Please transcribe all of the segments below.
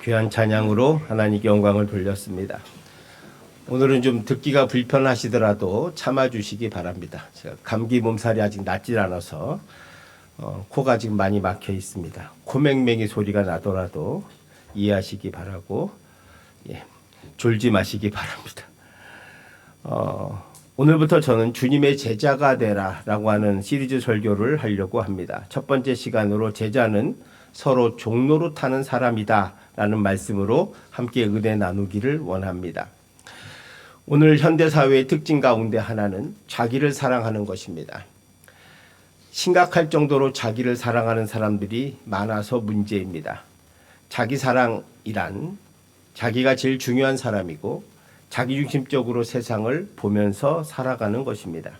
귀한 찬양으로 하나님께 영광을 돌렸습니다. 오늘은 좀 듣기가 불편하시더라도 참아주시기 바랍니다. 제가 감기 몸살이 아직 낫질 않아서 코가 지금 많이 막혀 있습니다. 코맹맹이 소리가 나더라도 이해하시기 바라고 졸지 마시기 바랍니다. 오늘부터 저는 주님의 제자가 되라 라고 하는 시리즈 설교를 하려고 합니다. 첫 번째 시간으로 제자는 서로 종로로 타는 사람이다 라는 말씀으로 함께 은혜 나누기를 원합니다. 오늘 현대사회의 특징 가운데 하나는 자기를 사랑하는 것입니다. 심각할 정도로 자기를 사랑하는 사람들이 많아서 문제입니다. 자기 사랑이란 자기가 제일 중요한 사람이고 자기중심적으로 세상을 보면서 살아가는 것입니다.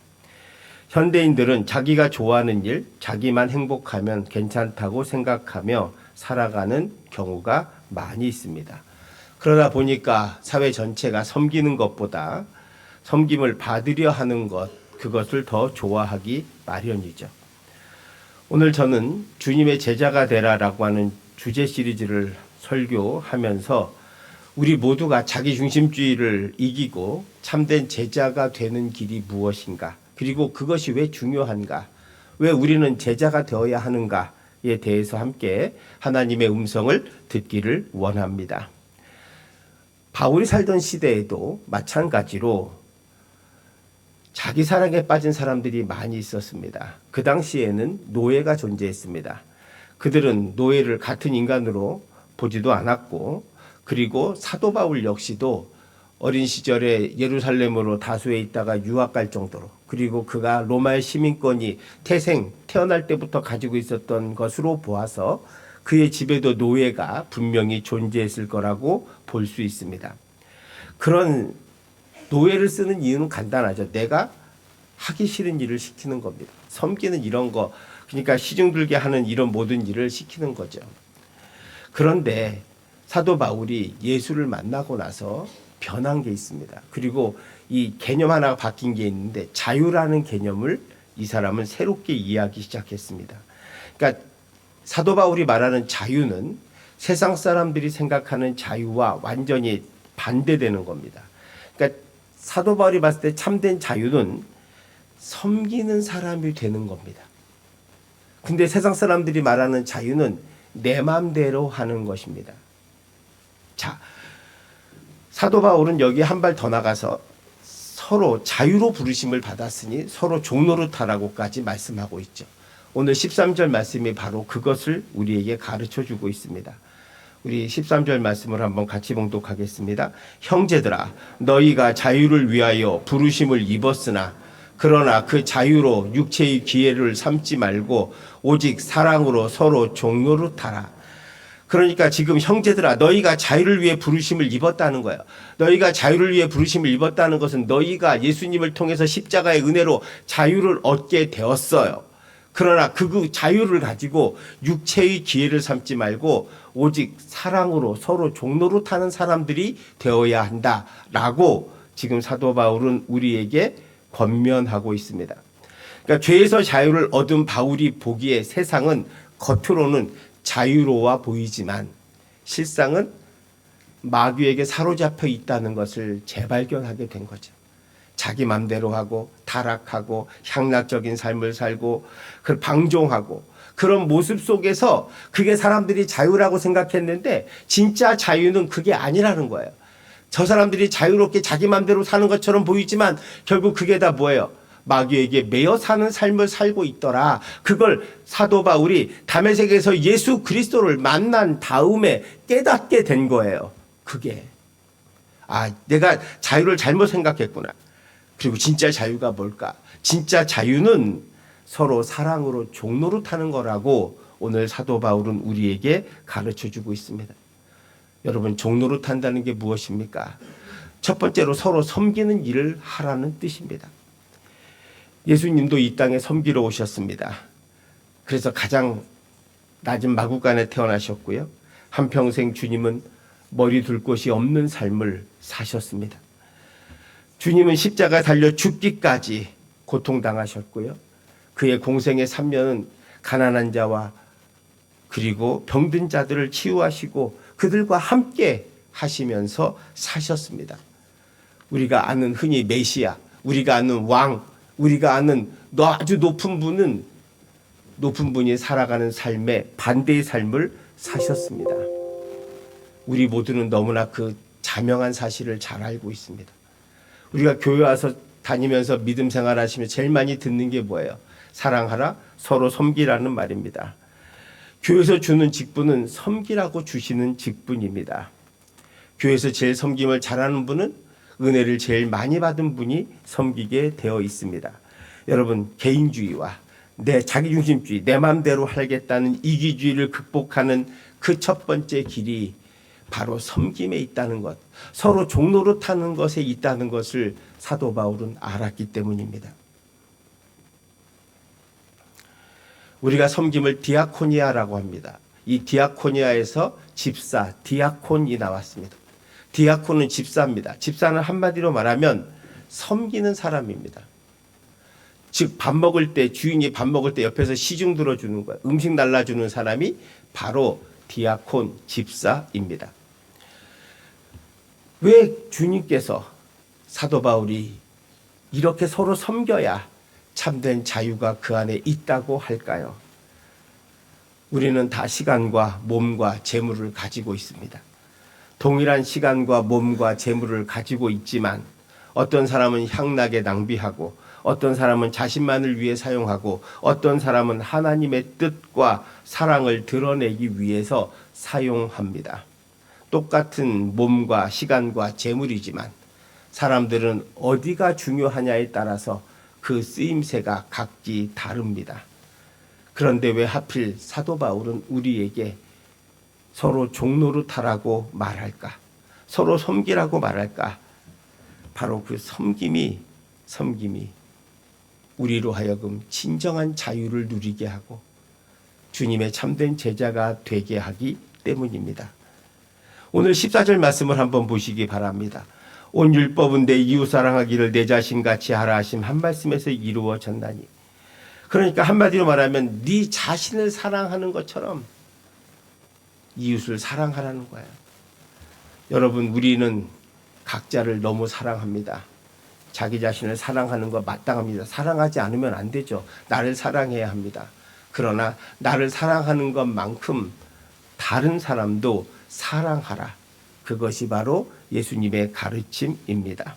현대인들은 자기가 좋아하는 일, 자기만 행복하면 괜찮다고 생각하며 살아가는 경우가 많이 있습니다. 그러다 보니까 사회 전체가 섬기는 것보다 섬김을 받으려 하는 것, 그것을 더 좋아하기 마련이죠. 오늘 저는 주님의 제자가 되라라고 하는 주제 시리즈를 설교하면서 우리 모두가 자기중심주의를 이기고 참된 제자가 되는 길이 무엇인가, 그리고 그것이 왜 중요한가, 왜 우리는 제자가 되어야 하는가에 대해서 함께 하나님의 음성을 듣기를 원합니다. 바울이 살던 시대에도 마찬가지로 자기 사랑에 빠진 사람들이 많이 있었습니다. 그 당시에는 노예가 존재했습니다. 그들은 노예를 같은 인간으로 보지도 않았고, 그리고 사도 바울 역시도 어린 시절에 예루살렘으로 다소에 있다가 유학 갈 정도로, 그리고 그가 로마의 시민권이 태어날 때부터 가지고 있었던 것으로 보아서 그의 집에도 노예가 분명히 존재했을 거라고 볼 수 있습니다. 그런 노예를 쓰는 이유는 간단하죠. 내가 하기 싫은 일을 시키는 겁니다. 섬기는 이런 거, 그러니까 시중들게 하는 이런 모든 일을 시키는 거죠. 그런데 사도 바울이 예수를 만나고 나서 변한 게 있습니다. 그리고 이 개념 하나가 바뀐 게 있는데, 자유라는 개념을 이 사람은 새롭게 이해하기 시작했습니다. 그러니까 사도 바울이 말하는 자유는 세상 사람들이 생각하는 자유와 완전히 반대되는 겁니다. 그러니까 사도 바울이 봤을 때 참된 자유는 섬기는 사람이 되는 겁니다. 근데 세상 사람들이 말하는 자유는 내 마음대로 하는 것입니다. 자, 사도 바울은 여기 한 발 더 나가서 서로 자유로 부르심을 받았으니 서로 종노릇하라고까지 말씀하고 있죠. 오늘 13절 말씀이 바로 그것을 우리에게 가르쳐 주고 있습니다. 우리 13절 말씀을 한번 같이 봉독하겠습니다. 형제들아, 너희가 자유를 위하여 부르심을 입었으나 그러나 그 자유로 육체의 기회를 삼지 말고 오직 사랑으로 서로 종노릇하라. 그러니까 지금 형제들아, 너희가 자유를 위해 부르심을 입었다는 거예요. 너희가 자유를 위해 부르심을 입었다는 것은 너희가 예수님을 통해서 십자가의 은혜로 자유를 얻게 되었어요. 그러나 그 자유를 가지고 육체의 기회를 삼지 말고 오직 사랑으로 서로 종노릇하는 사람들이 되어야 한다라고 지금 사도 바울은 우리에게 권면하고 있습니다. 그러니까 죄에서 자유를 얻은 바울이 보기에 세상은 겉으로는 자유로워 보이지만 실상은 마귀에게 사로잡혀 있다는 것을 재발견하게 된 거죠. 자기 맘대로 하고 타락하고 향락적인 삶을 살고 방종하고 그런 모습 속에서 그게 사람들이 자유라고 생각했는데 진짜 자유는 그게 아니라는 거예요. 저 사람들이 자유롭게 자기 맘대로 사는 것처럼 보이지만 결국 그게 다 뭐예요? 마귀에게 매여 사는 삶을 살고 있더라. 그걸 사도 바울이 다메섹에서 예수 그리스도를 만난 다음에 깨닫게 된 거예요. 그게 내가 자유를 잘못 생각했구나. 그리고 진짜 자유가 뭘까? 진짜 자유는 서로 사랑으로 종노릇하는 거라고 오늘 사도 바울은 우리에게 가르쳐주고 있습니다. 여러분, 종노릇한다는 게 무엇입니까? 첫 번째로 서로 섬기는 일을 하라는 뜻입니다. 예수님도 이 땅에 섬기러 오셨습니다. 그래서 가장 낮은 마구간에 태어나셨고요. 한평생 주님은 머리 둘 곳이 없는 삶을 사셨습니다. 주님은 십자가에 달려 죽기까지 고통당하셨고요. 그의 공생의 3년은 가난한 자와 그리고 병든 자들을 치유하시고 그들과 함께 하시면서 사셨습니다. 우리가 아는 흔히 메시아, 우리가 아는 왕, 우리가 아는 아주 높은 분이 살아가는 삶의 반대의 삶을 사셨습니다. 우리 모두는 너무나 그 자명한 사실을 잘 알고 있습니다. 우리가 교회 와서 다니면서 믿음 생활하시면 제일 많이 듣는 게 뭐예요? 사랑하라, 서로 섬기라는 말입니다. 교회에서 주는 직분은 섬기라고 주시는 직분입니다. 교회에서 제일 섬김을 잘하는 분은 은혜를 제일 많이 받은 분이 섬기게 되어 있습니다. 여러분, 개인주의와 내 자기중심주의, 내 마음대로 하겠다는 이기주의를 극복하는 그 첫 번째 길이 바로 섬김에 있다는 것, 서로 종노릇하는 것에 있다는 것을 사도 바울은 알았기 때문입니다. 우리가 섬김을 디아코니아라고 합니다. 이 디아코니아에서 집사, 디아콘이 나왔습니다. 디아콘은 집사입니다. 집사는 한마디로 말하면 섬기는 사람입니다. 즉 밥 먹을 때, 주인이 밥 먹을 때 옆에서 시중 들어주는 거예요. 음식 날라주는 사람이 바로 디아콘, 집사입니다. 왜 주님께서, 사도 바울이 이렇게 서로 섬겨야 참된 자유가 그 안에 있다고 할까요? 우리는 다 시간과 몸과 재물을 가지고 있습니다. 동일한 시간과 몸과 재물을 가지고 있지만 어떤 사람은 향락에 낭비하고 어떤 사람은 자신만을 위해 사용하고 어떤 사람은 하나님의 뜻과 사랑을 드러내기 위해서 사용합니다. 똑같은 몸과 시간과 재물이지만 사람들은 어디가 중요하냐에 따라서 그 쓰임새가 각기 다릅니다. 그런데 왜 하필 사도 바울은 우리에게 서로 종노릇하라고 말할까? 서로 섬기라고 말할까? 바로 그 섬김이 우리로 하여금 진정한 자유를 누리게 하고 주님의 참된 제자가 되게 하기 때문입니다. 오늘 14절 말씀을 한번 보시기 바랍니다. 온 율법은 내 이웃 사랑하기를 내 자신같이 하라 하심 한 말씀에서 이루어졌나니. 그러니까 한마디로 말하면 네 자신을 사랑하는 것처럼 이웃을 사랑하라는 거예요. 여러분, 우리는 각자를 너무 사랑합니다. 자기 자신을 사랑하는 거 마땅합니다. 사랑하지 않으면 안 되죠. 나를 사랑해야 합니다. 그러나 나를 사랑하는 것만큼 다른 사람도 사랑하라. 그것이 바로 예수님의 가르침입니다.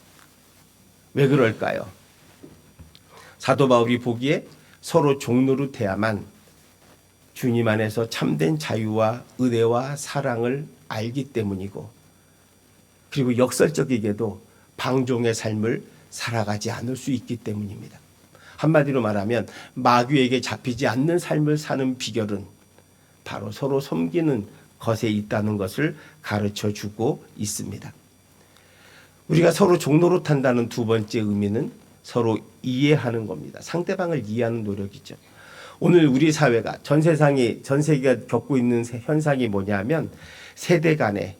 왜 그럴까요? 사도 바울이 보기에 서로 종노릇해야만 주님 안에서 참된 자유와 은혜와 사랑을 알기 때문이고, 그리고 역설적이게도 방종의 삶을 살아가지 않을 수 있기 때문입니다. 한마디로 말하면 마귀에게 잡히지 않는 삶을 사는 비결은 바로 서로 섬기는 것에 있다는 것을 가르쳐 주고 있습니다. 우리가 서로 종노릇한다는 두 번째 의미는 서로 이해하는 겁니다. 상대방을 이해하는 노력이죠. 오늘 우리 사회가 전 세계가 겪고 있는 현상이 뭐냐면 세대 간에,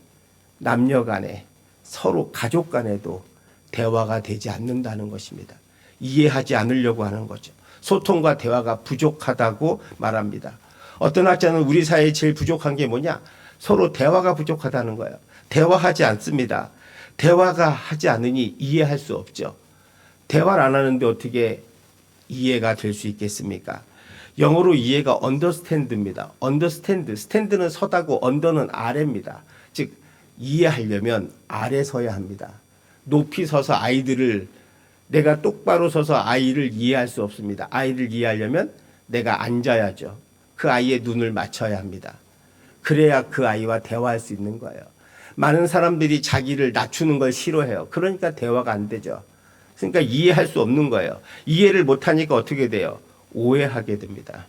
남녀 간에, 서로 가족 간에도 대화가 되지 않는다는 것입니다. 이해하지 않으려고 하는 거죠. 소통과 대화가 부족하다고 말합니다. 어떤 학자는 우리 사회에 제일 부족한 게 뭐냐? 서로 대화가 부족하다는 거예요. 대화하지 않습니다. 대화가 하지 않으니 이해할 수 없죠. 대화를 안 하는데 어떻게 이해가 될 수 있겠습니까? 영어로 이해가 understand입니다. understand, stand는 서다고 under는 아래입니다. 즉 이해하려면 아래 서야 합니다. 높이 서서 내가 똑바로 서서 아이를 이해할 수 없습니다. 아이를 이해하려면 내가 앉아야죠. 그 아이의 눈을 맞춰야 합니다. 그래야 그 아이와 대화할 수 있는 거예요. 많은 사람들이 자기를 낮추는 걸 싫어해요. 그러니까 대화가 안 되죠. 그러니까 이해할 수 없는 거예요. 이해를 못하니까 어떻게 돼요? 오해하게 됩니다.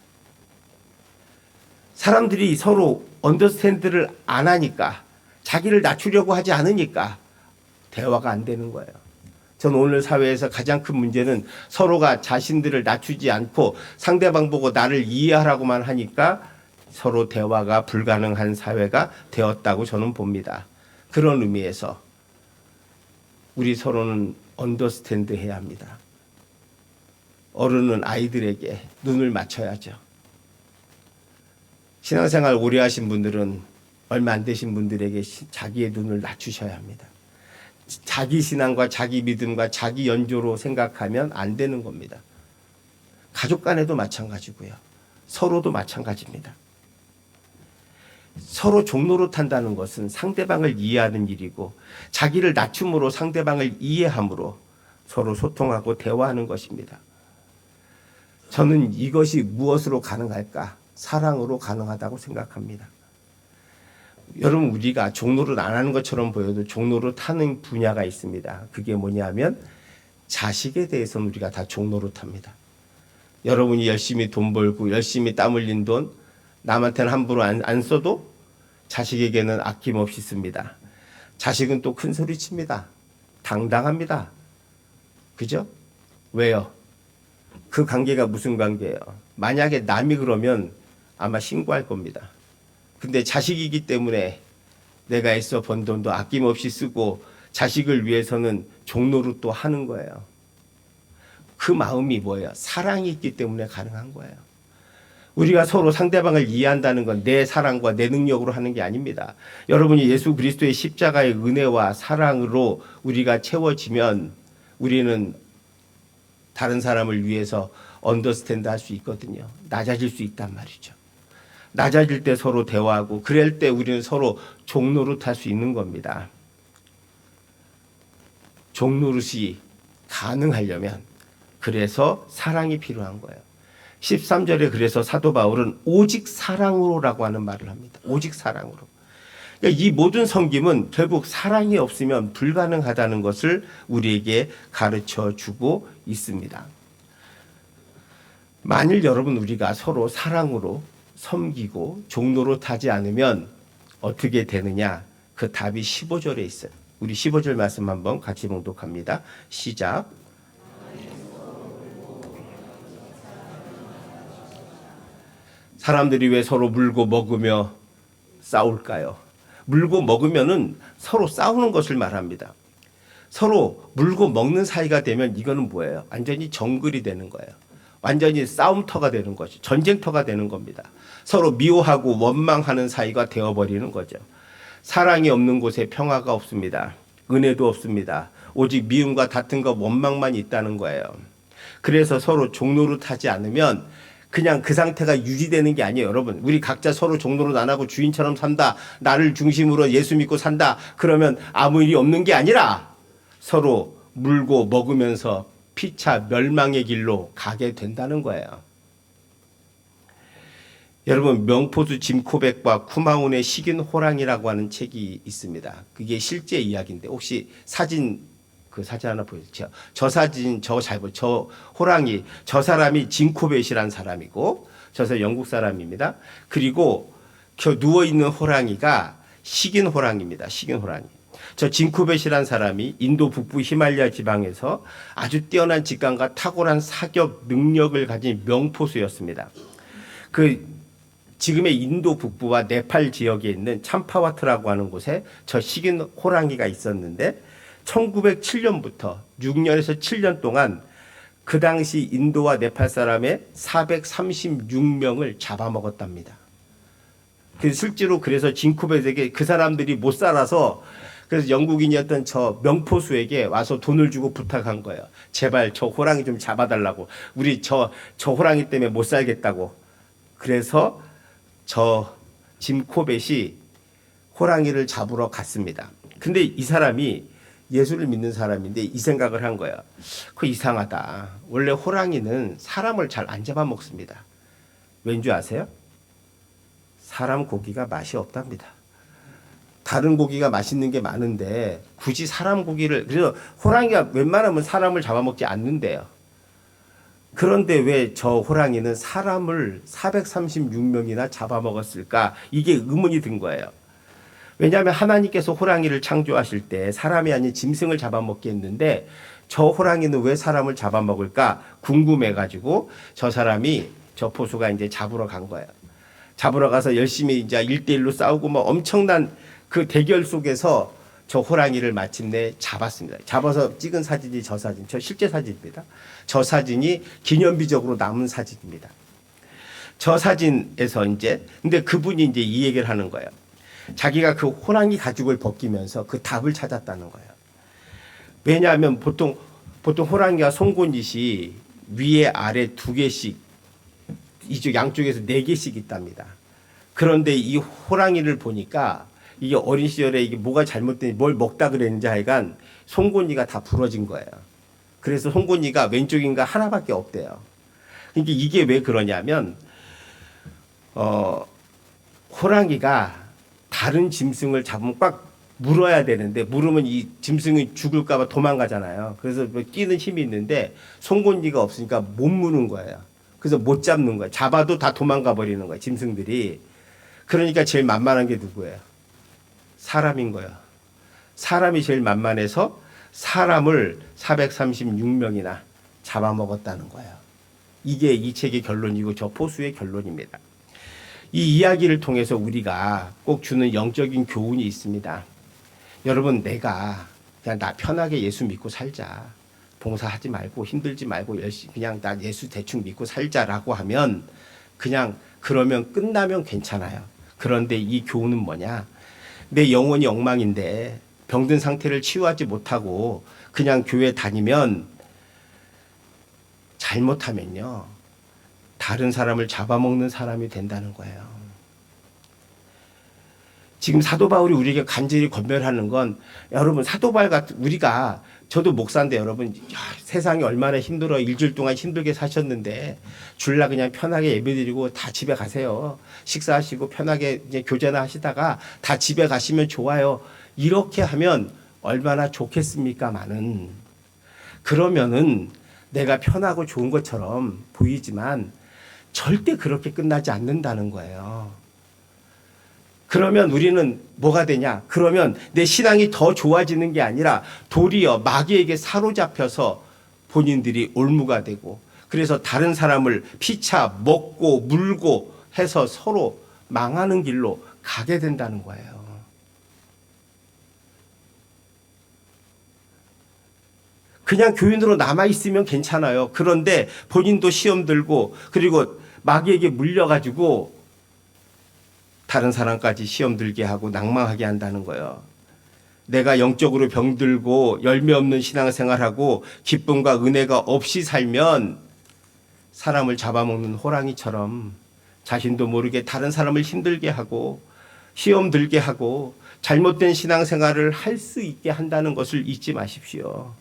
사람들이 서로 언더스탠드를 안 하니까, 자기를 낮추려고 하지 않으니까 대화가 안 되는 거예요. 저는 오늘 사회에서 가장 큰 문제는 서로가 자신들을 낮추지 않고 상대방 보고 나를 이해하라고만 하니까 서로 대화가 불가능한 사회가 되었다고 저는 봅니다. 그런 의미에서 우리 서로는 언더스탠드 해야 합니다. 어른은 아이들에게 눈을 맞춰야죠. 신앙생활 오래 하신 분들은 얼마 안 되신 분들에게 자기의 눈을 낮추셔야 합니다. 자기 신앙과 자기 믿음과 자기 연조로 생각하면 안 되는 겁니다. 가족 간에도 마찬가지고요. 서로도 마찬가지입니다. 서로 종로로 탄다는 것은 상대방을 이해하는 일이고 자기를 낮춤으로 상대방을 이해함으로 서로 소통하고 대화하는 것입니다. 저는 이것이 무엇으로 가능할까? 사랑으로 가능하다고 생각합니다. 여러분, 우리가 종로를 안 하는 것처럼 보여도 종로로 타는 분야가 있습니다. 그게 뭐냐면 자식에 대해서는 우리가 다 종로로 탑니다. 여러분이 열심히 돈 벌고 열심히 땀 흘린 돈 남한테는 함부로 안 써도 자식에게는 아낌없이 씁니다. 자식은 또 큰 소리 칩니다. 당당합니다. 그죠? 왜요? 그 관계가 무슨 관계예요? 만약에 남이 그러면 아마 신고할 겁니다. 근데 자식이기 때문에 내가 애써 번 돈도 아낌없이 쓰고 자식을 위해서는 종로로 또 하는 거예요. 그 마음이 뭐예요? 사랑이 있기 때문에 가능한 거예요. 우리가 서로 상대방을 이해한다는 건 내 사랑과 내 능력으로 하는 게 아닙니다. 여러분이 예수 그리스도의 십자가의 은혜와 사랑으로 우리가 채워지면 우리는 다른 사람을 위해서 언더스탠드 할 수 있거든요. 낮아질 수 있단 말이죠. 낮아질 때 서로 대화하고 그럴 때 우리는 서로 종노릇 할 수 있는 겁니다. 종노릇이 가능하려면 그래서 사랑이 필요한 거예요. 13절에 그래서 사도 바울은 오직 사랑으로라고 하는 말을 합니다. 오직 사랑으로. 그러니까 이 모든 섬김은 결국 사랑이 없으면 불가능하다는 것을 우리에게 가르쳐 주고 있습니다. 만일 여러분 우리가 서로 사랑으로 섬기고 종로로 타지 않으면 어떻게 되느냐? 그 답이 15절에 있어요. 우리 15절 말씀 한번 같이 봉독합니다. 시작. 사람들이 왜 서로 물고 먹으며 싸울까요? 물고 먹으면은 서로 싸우는 것을 말합니다. 서로 물고 먹는 사이가 되면 이거는 뭐예요? 완전히 정글이 되는 거예요. 완전히 싸움터가 되는 거죠. 전쟁터가 되는 겁니다. 서로 미워하고 원망하는 사이가 되어버리는 거죠. 사랑이 없는 곳에 평화가 없습니다. 은혜도 없습니다. 오직 미움과 다툼과 원망만 있다는 거예요. 그래서 서로 종노릇하지 않으면 그냥 그 상태가 유지되는 게 아니에요. 여러분, 우리 각자 서로 종노릇 안 하고 주인처럼 산다, 나를 중심으로 예수 믿고 산다, 그러면 아무 일이 없는 게 아니라 서로 물고 먹으면서 피차 멸망의 길로 가게 된다는 거예요. 여러분, 명포수 짐코백과 쿠마운의 식인 호랑이라고 하는 책이 있습니다. 그게 실제 이야기인데 혹시 그 사진 하나 보여주세요. 저 사진 저 호랑이, 저 사람이 짐코벳이란 사람이고 저 사람 영국 사람입니다. 그리고 누워 있는 호랑이가 식인 호랑이입니다. 식인 호랑이. 저 짐코벳이란 사람이 인도 북부 히말라야 지방에서 아주 뛰어난 직감과 탁월한 사격 능력을 가진 명포수였습니다. 지금의 인도 북부와 네팔 지역에 있는 참파와트라고 하는 곳에 저 식인 호랑이가 있었는데 1907년부터 6년에서 7년 동안 그 당시 인도와 네팔 사람의 436명을 잡아먹었답니다. 실제로 그래서 짐코벳에게 그 사람들이 못 살아서 그래서 영국인이었던 저 명포수에게 와서 돈을 주고 부탁한 거예요. 제발 저 호랑이 좀 잡아달라고. 우리 저 호랑이 때문에 못 살겠다고. 그래서 저 짐코벳이 호랑이를 잡으러 갔습니다. 근데 이 사람이 예수를 믿는 사람인데 이 생각을 한 거예요. 그 이상하다. 원래 호랑이는 사람을 잘 안 잡아먹습니다. 왠지 아세요? 사람 고기가 맛이 없답니다. 다른 고기가 맛있는 게 많은데 굳이 사람 고기를, 그래서 호랑이가 웬만하면 사람을 잡아먹지 않는데요. 그런데 왜 저 호랑이는 사람을 436명이나 잡아먹었을까? 이게 의문이 든 거예요. 왜냐하면 하나님께서 호랑이를 창조하실 때 사람이 아닌 짐승을 잡아먹게 했는데 저 호랑이는 왜 사람을 잡아먹을까 궁금해가지고 저 포수가 이제 잡으러 간 거예요. 잡으러 가서 열심히 이제 1대1로 싸우고 뭐 엄청난 그 대결 속에서 저 호랑이를 마침내 잡았습니다. 잡아서 찍은 사진이 저 실제 사진입니다. 저 사진이 기념비적으로 남은 사진입니다. 저 사진에서 이제 근데 그분이 이제 이 얘기를 하는 거예요. 자기가 그 호랑이 가죽을 벗기면서 그 답을 찾았다는 거예요. 왜냐하면 보통 호랑이가 송곳니시 위에 아래 2개씩 이쪽 양쪽에서 4개씩 있답니다. 그런데 이 호랑이를 보니까 이게 어린 시절에 이게 뭐가 잘못된 뭘 먹다 그랬는지 하여간 송곳니가 다 부러진 거예요. 그래서 송곳니가 왼쪽인가 하나밖에 없대요. 그러니까 이게 왜 그러냐면 호랑이가 다른 짐승을 잡으면 꽉 물어야 되는데 물으면 이 짐승이 죽을까 봐 도망가잖아요. 그래서 뭐 뛰는 힘이 있는데 송곳니가 없으니까 못 무는 거예요. 그래서 못 잡는 거예요. 잡아도 다 도망가 버리는 거예요. 짐승들이. 그러니까 제일 만만한 게 누구예요? 사람인 거예요. 사람이 제일 만만해서 사람을 436명이나 잡아먹었다는 거예요. 이게 이 책의 결론이고 저 포수의 결론입니다. 이 이야기를 통해서 우리가 꼭 주는 영적인 교훈이 있습니다. 여러분, 내가 그냥 나 편하게 예수 믿고 살자. 봉사하지 말고 힘들지 말고 열심히 그냥 나 예수 대충 믿고 살자라고 하면 그냥 그러면 끝나면 괜찮아요. 그런데 이 교훈은 뭐냐? 내 영혼이 엉망인데 병든 상태를 치유하지 못하고 그냥 교회 다니면 잘못하면요. 다른 사람을 잡아먹는 사람이 된다는 거예요. 지금 사도 바울이 우리에게 간절히 권면하는 건 여러분 사도 바울 같은 우리가 저도 목사인데 여러분 세상이 얼마나 힘들어 일주일 동안 힘들게 사셨는데 주일날 그냥 편하게 예배드리고 다 집에 가세요. 식사하시고 편하게 이제 교제나 하시다가 다 집에 가시면 좋아요. 이렇게 하면 얼마나 좋겠습니까마는 그러면은 내가 편하고 좋은 것처럼 보이지만 절대 그렇게 끝나지 않는다는 거예요. 그러면 우리는 뭐가 되냐? 그러면 내 신앙이 더 좋아지는 게 아니라 도리어 마귀에게 사로잡혀서 본인들이 올무가 되고 그래서 다른 사람을 피차 먹고 물고 해서 서로 망하는 길로 가게 된다는 거예요. 그냥 교인으로 남아있으면 괜찮아요. 그런데 본인도 시험 들고 그리고 마귀에게 물려가지고 다른 사람까지 시험 들게 하고 낭망하게 한다는 거예요. 내가 영적으로 병들고 열매 없는 신앙생활하고 기쁨과 은혜가 없이 살면 사람을 잡아먹는 호랑이처럼 자신도 모르게 다른 사람을 힘들게 하고 시험 들게 하고 잘못된 신앙생활을 할 수 있게 한다는 것을 잊지 마십시오.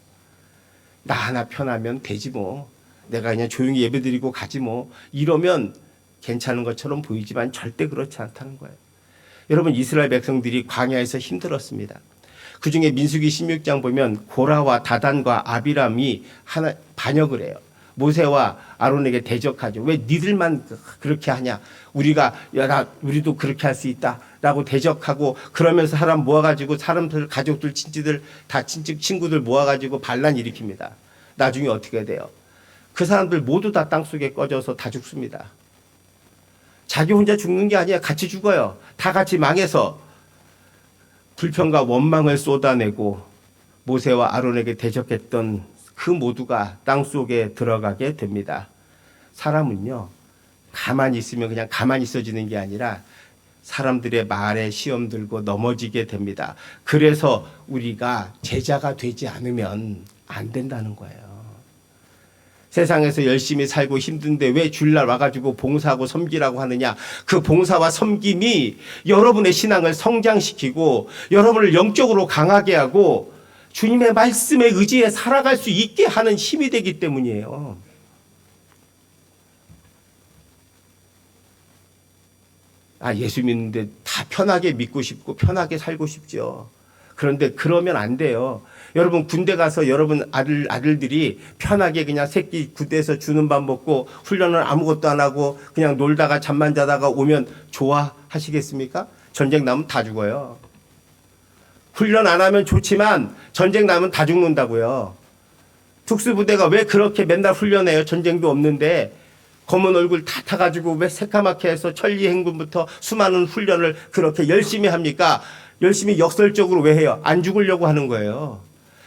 나 하나 편하면 되지 뭐. 내가 그냥 조용히 예배드리고 가지 뭐. 이러면 괜찮은 것처럼 보이지만 절대 그렇지 않다는 거예요. 여러분 이스라엘 백성들이 광야에서 힘들었습니다. 그중에 민수기 16장 보면 고라와 다단과 아비람이 하나 반역을 해요. 모세와 아론에게 대적하죠. 왜 니들만 그렇게 하냐? 우리도 그렇게 할 수 있다라고 대적하고 그러면서 사람 모아가지고 사람들 가족들 친지들 다 친구들 모아가지고 반란 일으킵니다. 나중에 어떻게 돼요? 그 사람들 모두 다 땅속에 꺼져서 다 죽습니다. 자기 혼자 죽는 게 아니야. 같이 죽어요. 다 같이 망해서 불평과 원망을 쏟아내고 모세와 아론에게 대적했던 그 모두가 땅속에 들어가게 됩니다. 사람은요. 가만히 있으면 그냥 가만히 있어지는 게 아니라 사람들의 말에 시험 들고 넘어지게 됩니다. 그래서 우리가 제자가 되지 않으면 안 된다는 거예요. 세상에서 열심히 살고 힘든데 왜 주일날 와가지고 봉사하고 섬기라고 하느냐. 그 봉사와 섬김이 여러분의 신앙을 성장시키고 여러분을 영적으로 강하게 하고 주님의 말씀에 의지해 살아갈 수 있게 하는 힘이 되기 때문이에요. 예수 믿는데 다 편하게 믿고 싶고 편하게 살고 싶죠. 그런데 그러면 안 돼요. 여러분 군대 가서 여러분 아들들이 편하게 그냥 새끼 군대에서 주는 밥 먹고 훈련을 아무것도 안 하고 그냥 놀다가 잠만 자다가 오면 좋아하시겠습니까? 전쟁 나면 다 죽어요. 훈련 안 하면 좋지만 전쟁 나면 다 죽는다고요. 특수부대가 왜 그렇게 맨날 훈련해요? 전쟁도 없는데 검은 얼굴 다 타가지고 왜 새까맣게 해서 천리행군부터 수많은 훈련을 그렇게 열심히 합니까? 열심히 역설적으로 왜 해요? 안 죽으려고 하는 거예요.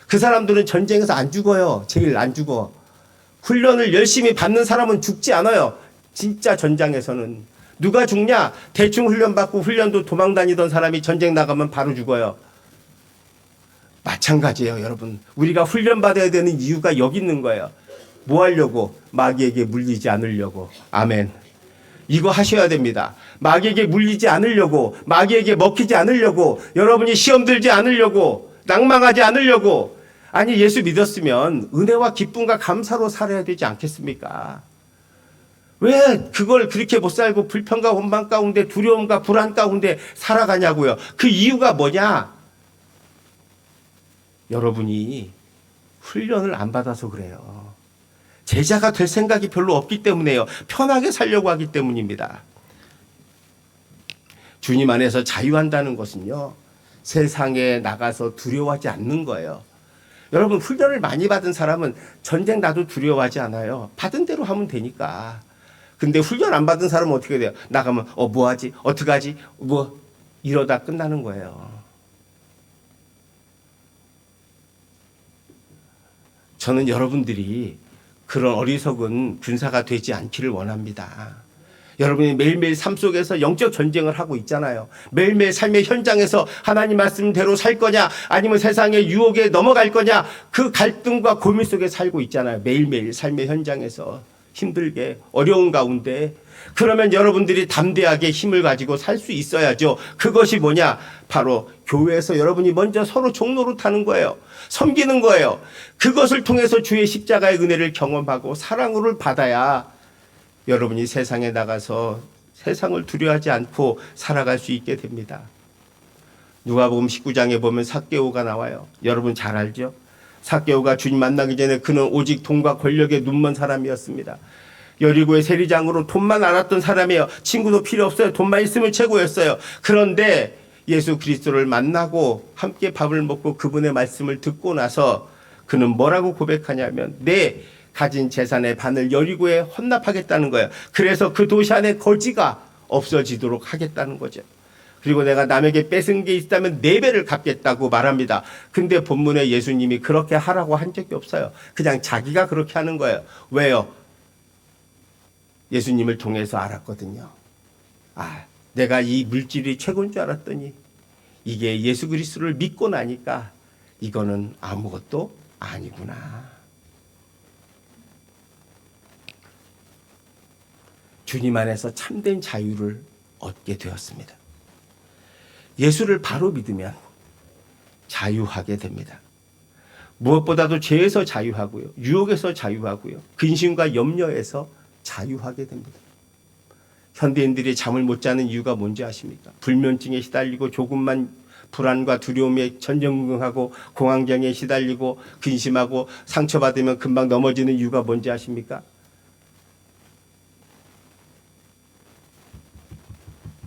그 사람들은 전쟁에서 안 죽어요. 제일 안 죽어. 훈련을 열심히 받는 사람은 죽지 않아요. 진짜 전장에서는 누가 죽냐? 대충 훈련받고 훈련도 도망 다니던 사람이 전쟁 나가면 바로 죽어요. 마찬가지예요, 여러분. 우리가 훈련받아야 되는 이유가 여기 있는 거예요. 뭐 하려고? 마귀에게 물리지 않으려고. 아멘. 이거 하셔야 됩니다. 마귀에게 물리지 않으려고, 마귀에게 먹히지 않으려고, 여러분이 시험 들지 않으려고, 낭망하지 않으려고. 아니, 예수 믿었으면 은혜와 기쁨과 감사로 살아야 되지 않겠습니까? 왜 그걸 그렇게 못 살고 불평과 원망 가운데 두려움과 불안 가운데 살아가냐고요. 그 이유가 뭐냐? 여러분이 훈련을 안 받아서 그래요. 제자가 될 생각이 별로 없기 때문에요. 편하게 살려고 하기 때문입니다. 주님 안에서 자유한다는 것은요, 세상에 나가서 두려워하지 않는 거예요. 여러분, 훈련을 많이 받은 사람은 전쟁 나도 두려워하지 않아요. 받은 대로 하면 되니까. 근데 훈련 안 받은 사람은 어떻게 돼요? 나가면 뭐 하지? 어떻게 하지? 뭐 이러다 끝나는 거예요. 저는 여러분들이 그런 어리석은 군사가 되지 않기를 원합니다. 여러분이 매일매일 삶 속에서 영적 전쟁을 하고 있잖아요. 매일매일 삶의 현장에서 하나님 말씀대로 살 거냐, 아니면 세상의 유혹에 넘어갈 거냐, 그 갈등과 고민 속에 살고 있잖아요. 매일매일 삶의 현장에서 힘들게 어려운 가운데. 그러면 여러분들이 담대하게 힘을 가지고 살 수 있어야죠. 그것이 뭐냐? 바로 교회에서 여러분이 먼저 서로 종로로 타는 거예요. 섬기는 거예요. 그것을 통해서 주의 십자가의 은혜를 경험하고 사랑을 받아야 여러분이 세상에 나가서 세상을 두려워하지 않고 살아갈 수 있게 됩니다. 누가복음 19장에 보면 삭개오가 나와요. 여러분 잘 알죠? 삭개오가 주님 만나기 전에 그는 오직 돈과 권력에 눈먼 사람이었습니다. 여리고의 세리장으로 돈만 알았던 사람이에요. 친구도 필요 없어요. 돈만 있으면 최고였어요. 그런데 예수 그리스도를 만나고 함께 밥을 먹고 그분의 말씀을 듣고 나서 그는 뭐라고 고백하냐면 내 가진 재산의 반을 여리고에 헌납하겠다는 거예요. 그래서 그 도시 안에 거지가 없어지도록 하겠다는 거죠. 그리고 내가 남에게 뺏은 게 있다면 4배를 갚겠다고 말합니다. 근데 본문에 예수님이 그렇게 하라고 한 적이 없어요. 그냥 자기가 그렇게 하는 거예요. 왜요? 예수님을 통해서 알았거든요. 내가 이 물질이 최고인 줄 알았더니 이게 예수 그리스도를 믿고 나니까 이거는 아무것도 아니구나. 주님 안에서 참된 자유를 얻게 되었습니다. 예수를 바로 믿으면 자유하게 됩니다. 무엇보다도 죄에서 자유하고요. 유혹에서 자유하고요. 근심과 염려에서 자유하게 됩니다. 현대인들이 잠을 못 자는 이유가 뭔지 아십니까? 불면증에 시달리고 조금만 불안과 두려움에 전전긍긍하고 공황장애에 시달리고 근심하고 상처받으면 금방 넘어지는 이유가 뭔지 아십니까?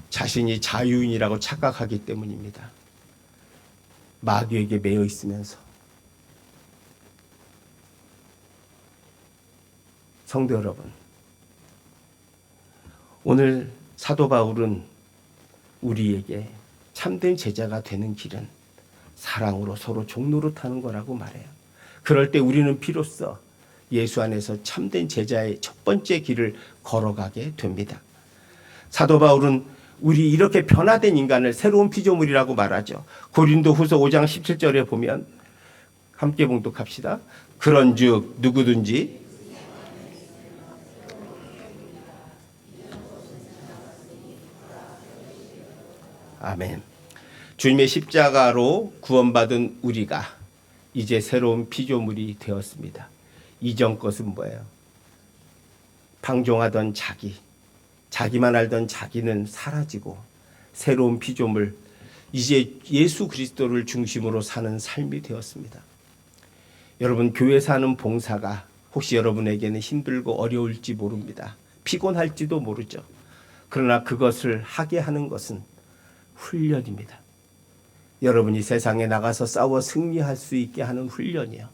자신이 자유인이라고 착각하기 때문입니다. 마귀에게 매여 있으면서. 성도 여러분, 오늘 사도 바울은 우리에게 참된 제자가 되는 길은 사랑으로 서로 종로로 타는 거라고 말해요. 그럴 때 우리는 비로소 예수 안에서 참된 제자의 첫 번째 길을 걸어가게 됩니다. 사도 바울은 우리 이렇게 변화된 인간을 새로운 피조물이라고 말하죠. 고린도 후서 5장 17절에 보면 함께 봉독합시다. 그런즉 누구든지 아멘. 주님의 십자가로 구원받은 우리가 이제 새로운 피조물이 되었습니다. 이전 것은 뭐예요? 방종하던 자기만 알던 자기는 사라지고 새로운 피조물, 이제 예수 그리스도를 중심으로 사는 삶이 되었습니다. 여러분, 교회에서 하는 봉사가 혹시 여러분에게는 힘들고 어려울지 모릅니다. 피곤할지도 모르죠. 그러나 그것을 하게 하는 것은 훈련입니다. 여러분이 세상에 나가서 싸워 승리할 수 있게 하는 훈련이요.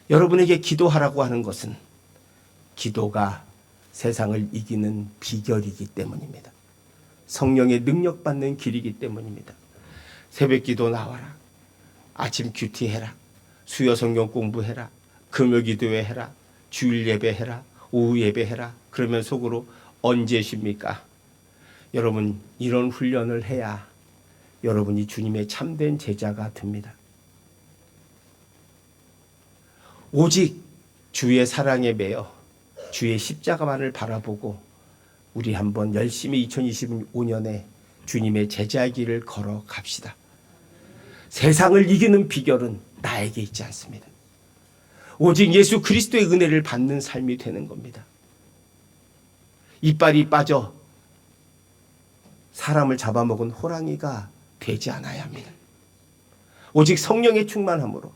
여러분에게 기도하라고 하는 것은 기도가 세상을 이기는 비결이기 때문입니다. 성령의 능력받는 길이기 때문입니다. 새벽 기도 나와라. 아침 큐티 해라. 수요 성경 공부해라. 금요 기도회 해라. 주일 예배 해라. 오후 예배해라. 그러면 속으로 언제 쉽니까? 여러분, 이런 훈련을 해야 여러분이 주님의 참된 제자가 됩니다. 오직 주의 사랑에 매여 주의 십자가만을 바라보고 우리 한번 열심히 2025년에 주님의 제자의 길을 걸어 갑시다. 세상을 이기는 비결은 나에게 있지 않습니다. 오직 예수 그리스도의 은혜를 받는 삶이 되는 겁니다. 이빨이 빠져 사람을 잡아먹은 호랑이가 되지 않아야 합니다. 오직 성령의 충만함으로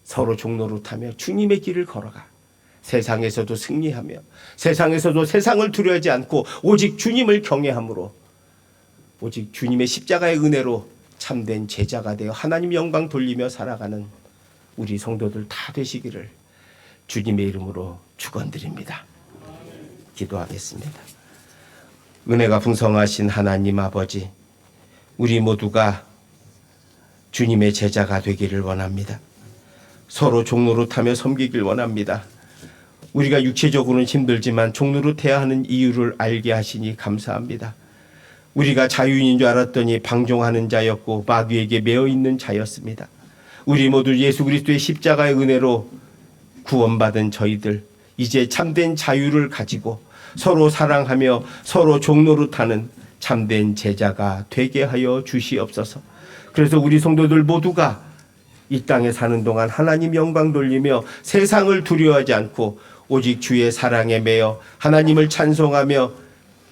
서로 종노릇하며 주님의 길을 걸어가 세상에서도 승리하며 세상에서도 세상을 두려워하지 않고 오직 주님을 경외함으로 오직 주님의 십자가의 은혜로 참된 제자가 되어 하나님 영광 돌리며 살아가는 우리 성도들 다 되시기를 주님의 이름으로 축원드립니다. 기도하겠습니다. 은혜가 풍성하신 하나님 아버지, 우리 모두가 주님의 제자가 되기를 원합니다. 서로 종노릇하며 섬기길 원합니다. 우리가 육체적으로는 힘들지만 종노릇해야 하는 이유를 알게 하시니 감사합니다. 우리가 자유인인 줄 알았더니 방종하는 자였고 마귀에게 매어 있는 자였습니다. 우리 모두 예수 그리스도의 십자가의 은혜로 구원받은 저희들, 이제 참된 자유를 가지고 서로 사랑하며 서로 종노릇하는 참된 제자가 되게 하여 주시옵소서. 그래서 우리 성도들 모두가 이 땅에 사는 동안 하나님 영광 돌리며 세상을 두려워하지 않고 오직 주의 사랑에 매여 하나님을 찬송하며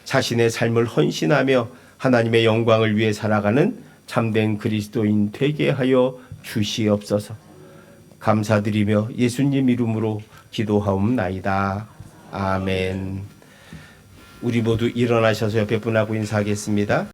자신의 삶을 헌신하며 하나님의 영광을 위해 살아가는 참된 그리스도인 되게 하여 주시옵소서. 감사드리며 예수님 이름으로 기도하옵나이다. 아멘. 우리 모두 일어나셔서 옆에 분하고 인사하겠습니다.